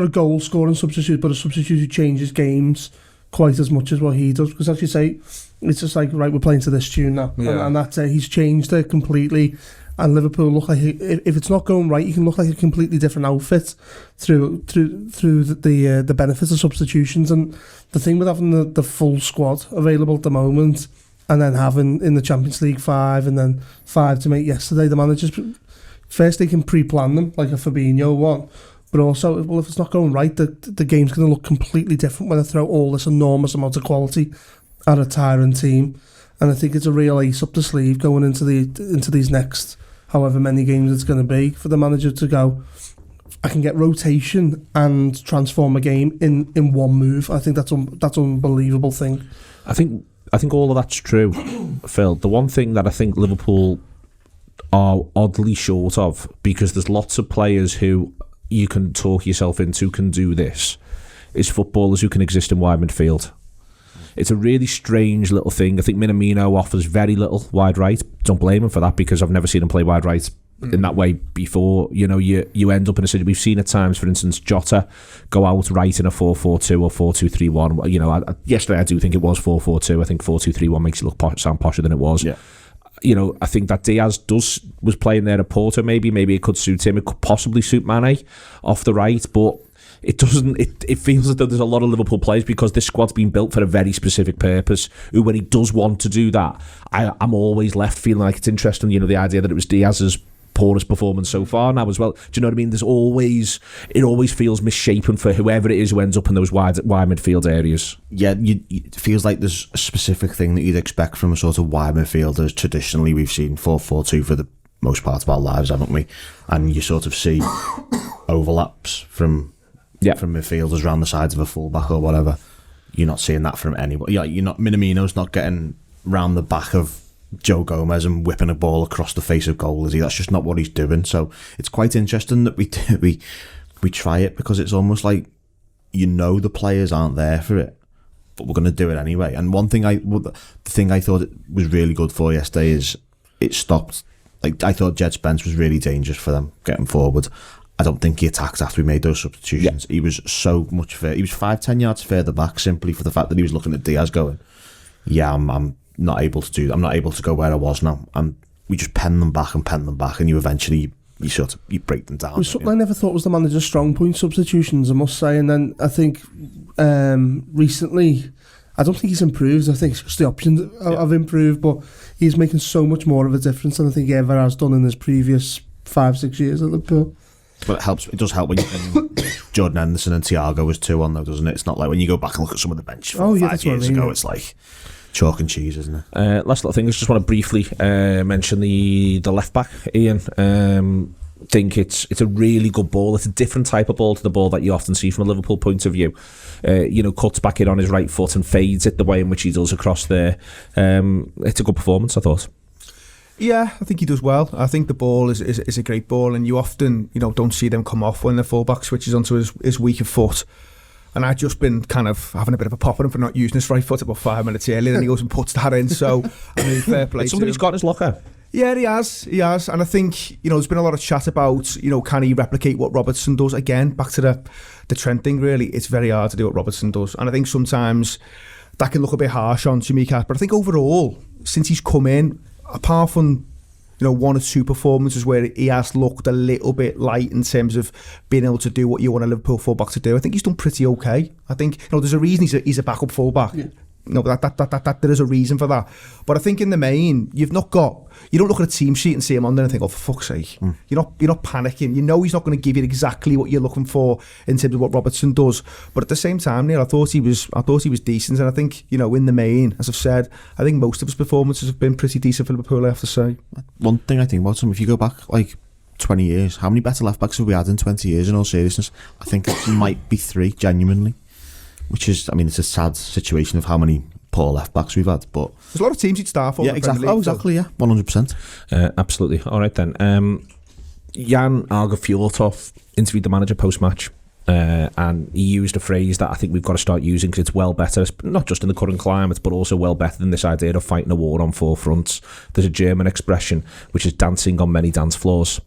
a goal scoring substitute, but a substitute who changes games quite as much as what he does. Because as you say, it's just like, right, we're playing to this tune now, and that's it. He's changed it completely. And Liverpool look like, if it's not going right, you can look like a completely different outfit through the benefits of substitutions. And the thing with having the full squad available at the moment, and then having in the Champions League 5 and then 5 to make yesterday, the managers first they can pre-plan them like a Fabinho one, but also, well, if it's not going right, the game's going to look completely different when they throw all this enormous amount of quality at a tiring team. And I think it's a real ace up the sleeve going into these next however many games it's going to be, for the manager to go, I can get rotation and transform a game in one move. I think that's an unbelievable thing. I think all of that's true, Phil. The one thing that I think Liverpool are oddly short of, because there's lots of players who you can talk yourself into can do this, is footballers who can exist in wide midfield. It's a really strange little thing. I think Minamino offers very little wide right. Don't blame him for that, because I've never seen him play wide right in that way before. You end up in a situation. We've seen at times, for instance, Jota go out right in a 4-4-2 or 4-2-3-1. Yesterday I do think it was 4-4-2. I think 4-2-3-1 makes it look sound posher than it was. Yeah. I think that Diaz was playing there at Porto. Maybe it could suit him. It could possibly suit Mane off the right, but it doesn't. It feels as though there's a lot of Liverpool players, because this squad's been built for a very specific purpose, who, when he does want to do that, I'm always left feeling like it's interesting, the idea that it was Diaz's poorest performance so far now as well. Do you know what I mean? It always feels misshapen for whoever it is who ends up in those wide midfield areas. Yeah, it feels like there's a specific thing that you'd expect from a sort of wide midfielder. Traditionally, we've seen 4-4-2 for the most part of our lives, haven't we? And you sort of see overlaps from from midfielders around the sides of a fullback or whatever. You're not seeing that from anybody. You're not. Minamino's not getting round the back of Joe Gomez and whipping a ball across the face of goal, is he? That's just not what he's doing. So it's quite interesting that we try it, because it's almost like, the players aren't there for it, but we're going to do it anyway. And the thing I thought it was really good for yesterday is it stopped. Like, I thought Jed Spence was really dangerous for them getting forward. I don't think he attacked after we made those substitutions. He was so much fair. He was 5-10 yards further back, simply for the fact that he was looking at Diaz going, I'm not able to do that. I'm not able to go where I was now. And we just pen them back, and you eventually you break them down. Something I never thought was the manager's strong point, substitutions, I must say. And then I think recently, I don't think he's improved. I think it's just the options have improved, but he's making so much more of a difference than I think he ever has done in his previous 5-6 years at Liverpool. But it does help when Jordan Henderson and Thiago was 2-1 though, doesn't it? It's not like when you go back and look at some of the bench 5 years ago, it's like chalk and cheese, isn't it? Last little thing, I just want to briefly mention the left back, Ian. Think it's a really good ball. It's a different type of ball to the ball that you often see from a Liverpool point of view. Cuts back in on his right foot and fades it the way in which he does across there. It's a good performance, I thought. Yeah, I think he does well. I think the ball is a great ball, and you often don't see them come off when the fullback switches onto his weaker foot. And I've just been kind of having a bit of a pop at him for not using his right foot about 5 minutes earlier, and he goes and puts that in. So, I mean, fair play. Somebody's got in his locker. Yeah, he has. And I think, there's been a lot of chat about, can he replicate what Robertson does? Again, back to the Trent thing, really. It's very hard to do what Robertson does. And I think sometimes that can look a bit harsh on Tsimikas. But I think overall, since he's come in, apart from, 1 or 2 performances where he has looked a little bit light in terms of being able to do what you want a Liverpool fullback to do, I think he's done pretty okay. I think, there's a reason he's a backup fullback. Yeah. That there is a reason for that. But I think in the main, you don't look at a team sheet and see him on there and think, oh, for fuck's sake. You're not panicking. He's not going to give you exactly what you're looking for in terms of what Robertson does. But at the same time, Neil, I thought he was decent. And I think, in the main, as I've said, I think most of his performances have been pretty decent for Liverpool, I have to say. One thing I think about him, if you go back like 20 years, how many better left backs have we had in 20 years, in all seriousness? I think it might be 3, genuinely. Which is, it's a sad situation of how many poor left backs we've had. But there's a lot of teams you'd start for. Yeah, exactly. Oh, exactly. Yeah, 100%. Absolutely. All right then. Jan Arga-Fjortov interviewed the manager post-match, and he used a phrase that I think we've got to start using because it's well better, not just in the current climate, but also well better than this idea of fighting a war on 4 fronts. There's a German expression which is dancing on many dance floors.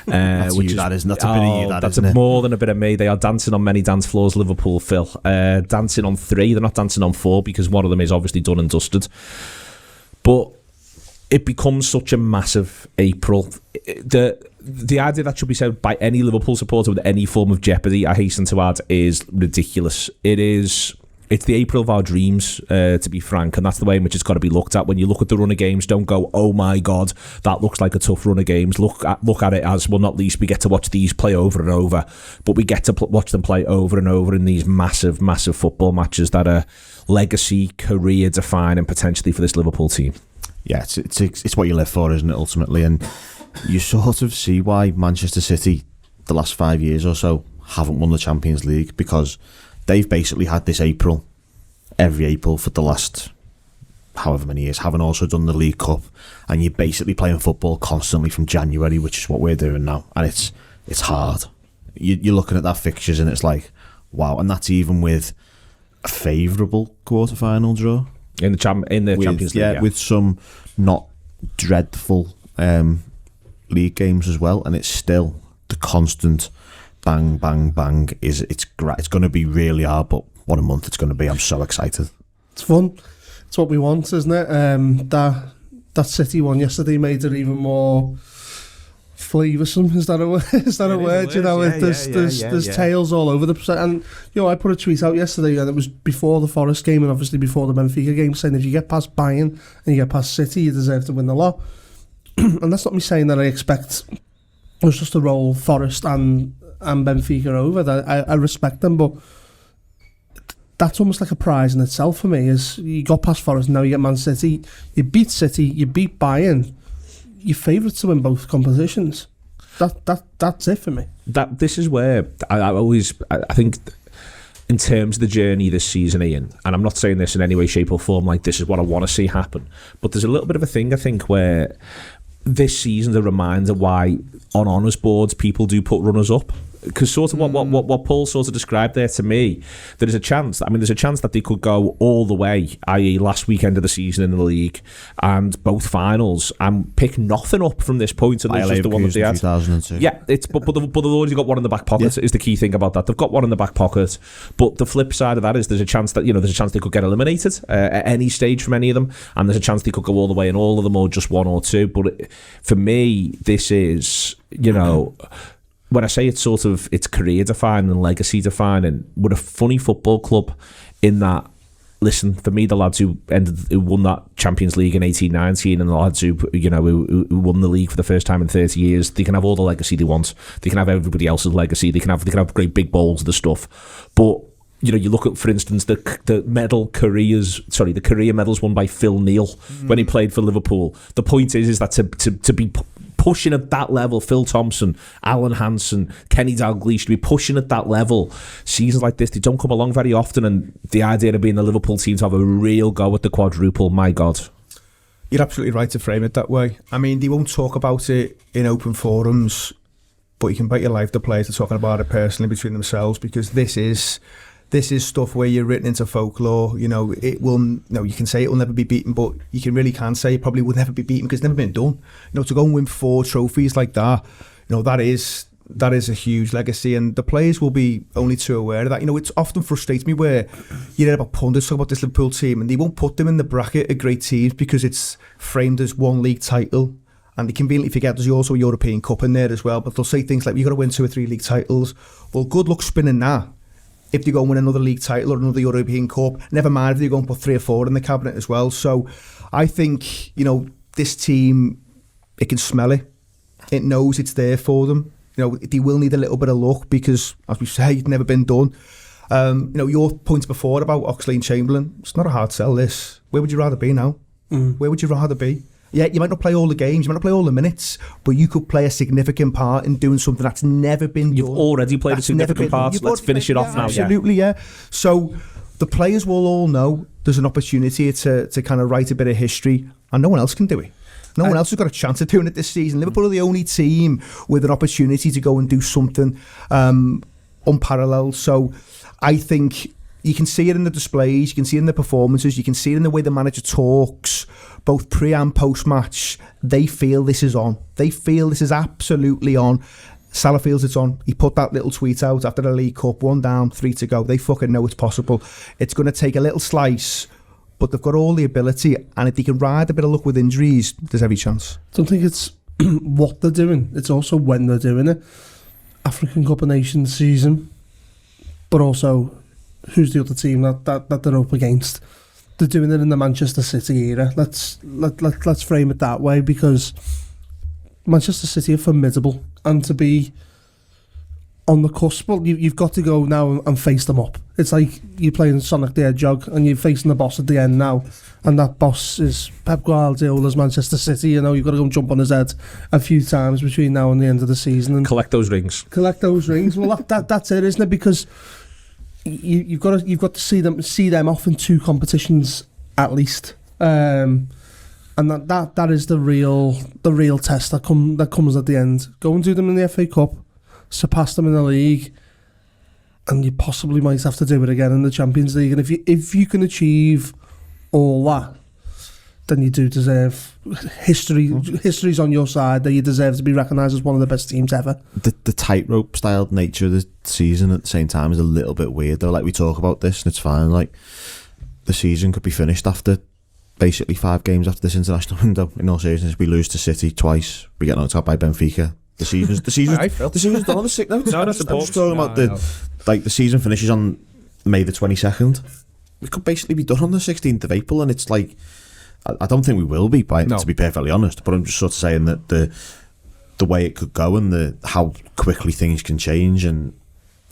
That's which you, that is not a bit of you, that that's isn't it? More than a bit of me. They are dancing on many dance floors, Liverpool, Phil. Dancing on 3, they're not dancing on 4 because one of them is obviously done and dusted. But it becomes such a massive April. The idea that should be said by any Liverpool supporter with any form of jeopardy, I hasten to add, is ridiculous. It's the April of our dreams, to be frank, and that's the way in which it's got to be looked at. When you look at the run of games, don't go, oh my God, that looks like a tough run of games. Look at it as, well, not least, we get to watch these play over and over, but we get to watch them play over and over in these massive, massive football matches that are legacy, career defining potentially for this Liverpool team. Yeah, it's what you live for, isn't it, ultimately? And you sort of see why Manchester City, the last 5 years or so, haven't won the Champions League, because they've basically had this April, every April for the last however many years, haven't also done the League Cup, and you're basically playing football constantly from January, which is what we're doing now, and it's hard. You're looking at that fixtures and it's like, wow, and that's even with a favourable quarter-final draw. In the Champions League, yeah, with some not dreadful league games as well, and it's still the constant bang, bang, bang. It's going to be really hard, but what a month it's going to be. I'm so excited. It's fun. It's what we want, isn't it? That City one yesterday made it even more flavoursome. Is that a word? There's tails all over the place. And I put a tweet out yesterday, and it was before the Forest game and obviously before the Benfica game, saying if you get past Bayern and you get past City, you deserve to win the lot. And that's not me saying that I expect us just to roll Forest and Benfica over. That I respect them, but that's almost like a prize in itself for me. Is you got past Forest, now you get Man City, you beat City, you beat Bayern, you're favourites to win both competitions. That's it for me. this is where I think in terms of the journey this season, Ian, and I'm not saying this in any way, shape or form like this is what I want to see happen, but there's a little bit of a thing I think where this season's a reminder why on honours boards people do put runners up. Because sort of what Paul sort of described there to me, there's a chance that they could go all the way, i.e. last weekend of the season in the league and both finals, and pick nothing up from this point. And there's just the one that they had. 2002. Yeah, but they've already got one in the back pocket. Is the key thing about that. They've got one in the back pocket, but the flip side of that is there's a chance that they could get eliminated at any stage from any of them, and there's a chance they could go all the way in all of them or just one or two. But for me, this is when I say it's career defining and legacy defining, we're a funny football club in that. Listen, for me, the lads who won that Champions League in 18-19 and the lads who won the league for the first time in 30 years, they can have all the legacy they want. They can have everybody else's legacy. They can have great big bowls of the stuff. But you look at, for instance, the career medals won by Phil Neal when he played for Liverpool. The point is that to be pushing at that level, Phil Thompson, Alan Hansen, Kenny Dalglish, to be pushing at that level, seasons like this, they don't come along very often, and the idea of being the Liverpool team to have a real go at the quadruple, my God. You're absolutely right to frame it that way. I mean, they won't talk about it in open forums, but you can bet your life the players are talking about it personally between themselves, because this is stuff where you're written into folklore. You can say it will never be beaten, but you can't say it probably will never be beaten because it's never been done. To go and win 4 trophies like that, that is a huge legacy, and the players will be only too aware of that. It often frustrates me where you hear about pundits talk about this Liverpool team, and they won't put them in the bracket of great teams because it's framed as one league title. And they conveniently forget there's also a European Cup in there as well. But they'll say things like, you've got to win 2 or 3 league titles. Well, good luck spinning that if they go and win another league title or another European Cup. Never mind if they go and put 3 or 4 in the cabinet as well. So I think, this team, it can smell it. It knows it's there for them. They will need a little bit of luck because, as we say, it's never been done. Your points before about Oxley and Chamberlain, it's not a hard sell, this. Where would you rather be now? Where would you rather be? Yeah, you might not play all the games, you might not play all the minutes, but you could play a significant part in doing something that's never been done. You've already played a significant part. Let's finish it off now. Absolutely, yeah. So the players will all know there's an opportunity to kind of write a bit of history, and no one else can do it. No one else has got a chance of doing it this season. Liverpool are the only team with an opportunity to go and do something unparalleled. So I think you can see it in the displays, you can see it in the performances, you can see it in the way the manager talks, both pre and post match. They feel this is on. They feel this is absolutely on. Salah feels it's on. He put that little tweet out after the League Cup, 1 down, 3 to go. They fucking know it's possible. It's going to take a little slice, but they've got all the ability, and if they can ride a bit of luck with injuries, there's every chance. I don't think it's what they're doing, it's also when they're doing it. African Cup of Nations season, but also who's the other team that they're up against. They're doing it in the Manchester City era. Let's frame it that way, because Manchester City are formidable, and to be on the cusp, well, you've got to go now and face them up. It's like you're playing Sonic the Hedgehog and you're facing the boss at the end now, and that boss is Pep Guardiola's Manchester City. You've got to go and jump on his head a few times between now and the end of the season and collect those rings. Well, that's it, isn't it? Because you've got to see them off in 2 competitions at least, and that is the real test that comes at the end. Go and do them in the FA Cup, surpass them in the league, and you possibly might have to do it again in the Champions League. And if you can achieve all that, then you do deserve history's on your side, that you deserve to be recognised as one of the best teams ever. The tightrope styled nature of the season at the same time is a little bit weird though. Like, we talk about this and it's fine, like the season could be finished after basically 5 games after this international window. In all seriousness, we lose to City twice, we get knocked out by Benfica. The season's done on the 6th. No, I'm just talking about the season finishes on May the 22nd. We could basically be done on the 16th of April, and it's like, I don't think we will be, to be perfectly honest, but I'm just sort of saying that the way it could go and how quickly things can change, and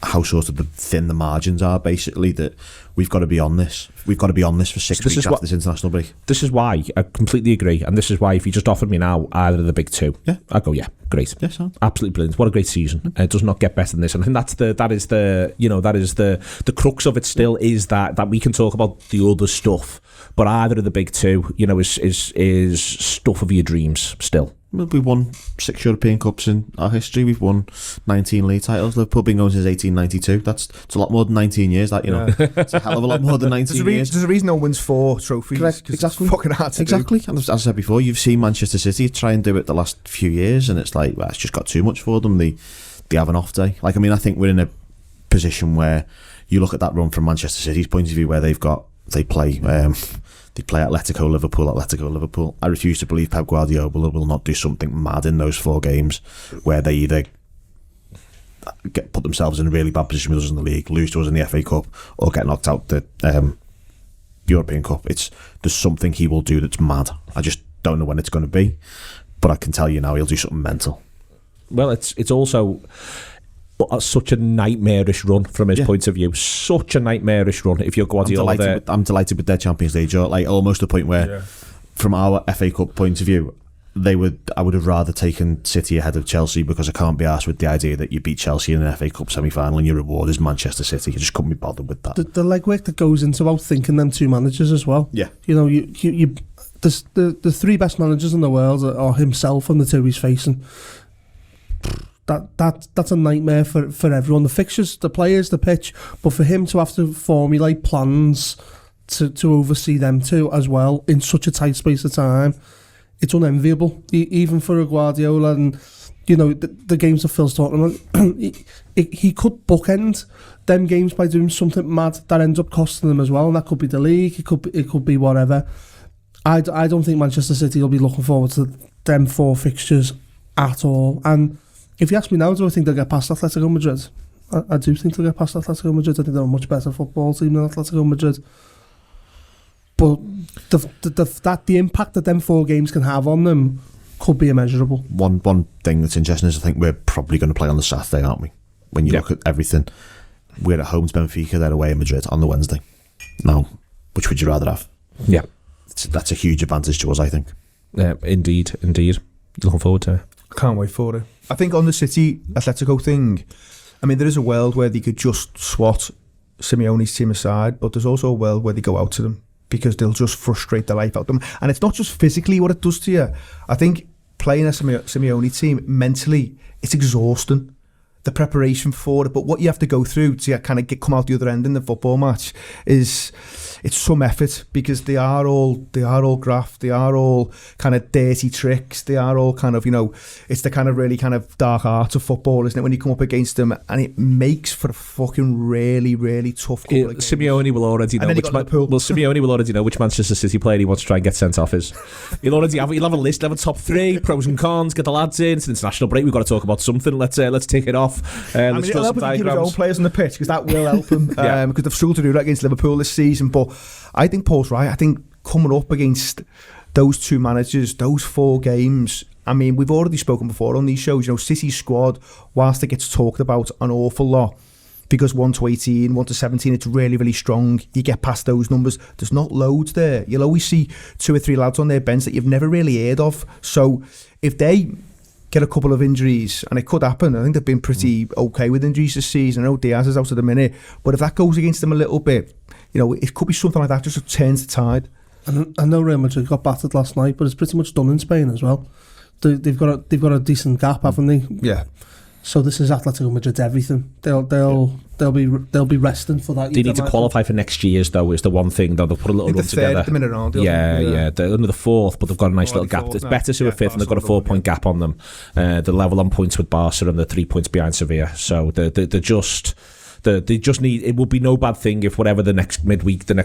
how sort of thin the margins are, basically, that we've got to be on this. We've got to be on this for 6 weeks after this international break. This is why I completely agree, and this is why if you just offered me now either of the big two, I'd go, yeah, great, absolutely brilliant. What a great season! It does not get better than this, and I think that is the crux of it. Still, is that we can talk about the other stuff, but either of the big two, is stuff of your dreams still. Well, we won 6 European Cups in our history. We've won 19 league titles. Liverpool been going since 1892. It's a lot more than 19 years. It's a hell of a lot more than 19 years. There's a reason no one wins 4 trophies. Correct, exactly. It's fucking hard to do. And as I said before, you've seen Manchester City try and do it the last few years, and it's like, well, it's just got too much for them. They have an off day. I think we're in a position where you look at that run from Manchester City's point of view, where they play Atletico Liverpool. I refuse to believe Pep Guardiola will not do something mad in those 4 games where they either put themselves in a really bad position with us in the league, lose to us in the FA Cup, or get knocked out the European Cup. There's something he will do that's mad. I just don't know when it's going to be, but I can tell you now he'll do something mental. Well, it's also such a nightmarish run from his point of view. Such a nightmarish run. If you're Guardiola, I'm delighted with their Champions League. Almost to the point where, from our FA Cup point of view, I would have rather taken City ahead of Chelsea, because I can't be arsed with the idea that you beat Chelsea in an FA Cup semi-final and your reward is Manchester City. I just couldn't be bothered with that. The legwork that goes into outthinking them 2 managers as well. Yeah, the 3 best managers in the world are himself and the 2 he's facing. That's a nightmare for everyone. The fixtures, the players, the pitch, but for him to have to formulate plans to oversee them too as well in such a tight space of time, it's unenviable. Even for a Guardiola, and the games that Phil's talking about, he could bookend them games by doing something mad that ends up costing them as well, and that could be the league, it could be whatever. I don't think Manchester City will be looking forward to them 4 fixtures at all. And if you ask me now, do I think they'll get past Atletico Madrid? I do think they'll get past Atletico Madrid. I think they're a much better football team than Atletico Madrid. But the impact that them 4 games can have on them could be immeasurable. One thing that's interesting is I think we're probably going to play on the Saturday, aren't we? When you look at everything, we're at home to Benfica, they're away in Madrid on the Wednesday. Now, which would you rather have? Yeah, that's a huge advantage to us, I think. Indeed. Looking forward to it. Can't wait for it. I think on the City Atletico thing, there is a world where they could just swat Simeone's team aside, but there's also a world where they go out to them, because they'll just frustrate the life out of them. And it's not just physically what it does to you. I think playing a Simeone team, mentally, it's exhausting. The preparation for it, but what you have to go through to kind of come out the other end in the football match it's some effort, because they are all graft, they are all kind of dirty tricks, they are all kind of, it's the kind of really kind of dark art of football, isn't it, when you come up against them, and it makes for a fucking really, really tough couple of games. Simeone will already know Simeone will already know which Manchester City player he wants to try and get sent off is. He'll have a list, he'll have a top 3, pros and cons, get the lads in. It's an international break, we've got to talk about something, let's take it off. Let's draw some diagrams. Keep his own players on the pitch, because that will help him. Because they've struggled to do that against Liverpool this season. But I think Paul's right. I think coming up against those 2 managers, those 4 games. We've already spoken before on these shows. City's squad, whilst it gets talked about an awful lot, because 1 to 18, 1 to 17, it's really, really strong. You get past those numbers. There's not loads there. You'll always see 2 or 3 lads on their bench that you've never really heard of. So if they get a couple of injuries, and it could happen, I think they've been pretty okay with injuries this season. I know Diaz is out at the minute, but if that goes against them a little bit, it could be something like that, just turns the tide. I know Real Madrid got battered last night, but it's pretty much done in Spain as well. They've got a decent gap, haven't they? Yeah. So this is Atletico Madrid's everything. They'll be resting for that. They need to qualify for next year's, though, is the one thing, though. They'll put a little run together. The minute round, yeah. They're under the 4th, but they've got a nice little gap. It's better to a 5th, and they've got a 4-point gap on them. They're level on points with Barca, and they're 3 points behind Sevilla. So they're They just need. It will be no bad thing if whatever the next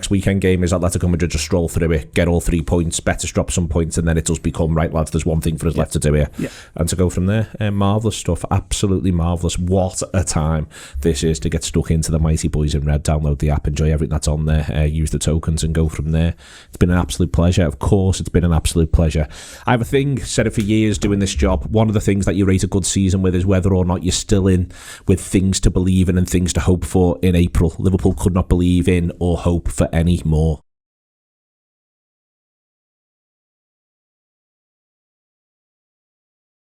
weekend game is, Atletico Madrid just stroll through it, get all 3 points, Betis drop some points, and then it does become, right, lads, there's one thing for us left to do here. Yeah. And to go from there, marvellous stuff, absolutely marvellous. What a time this is to get stuck into the mighty boys in red. Download the app, enjoy everything that's on there, use the tokens and go from there. It's been an absolute pleasure. Of course, it's been an absolute pleasure. I have a thing, said it for years doing this job. One of the things that you rate a good season with is whether or not you're still in with things to believe in and things to hope for in April. Liverpool could not believe in or hope for any more.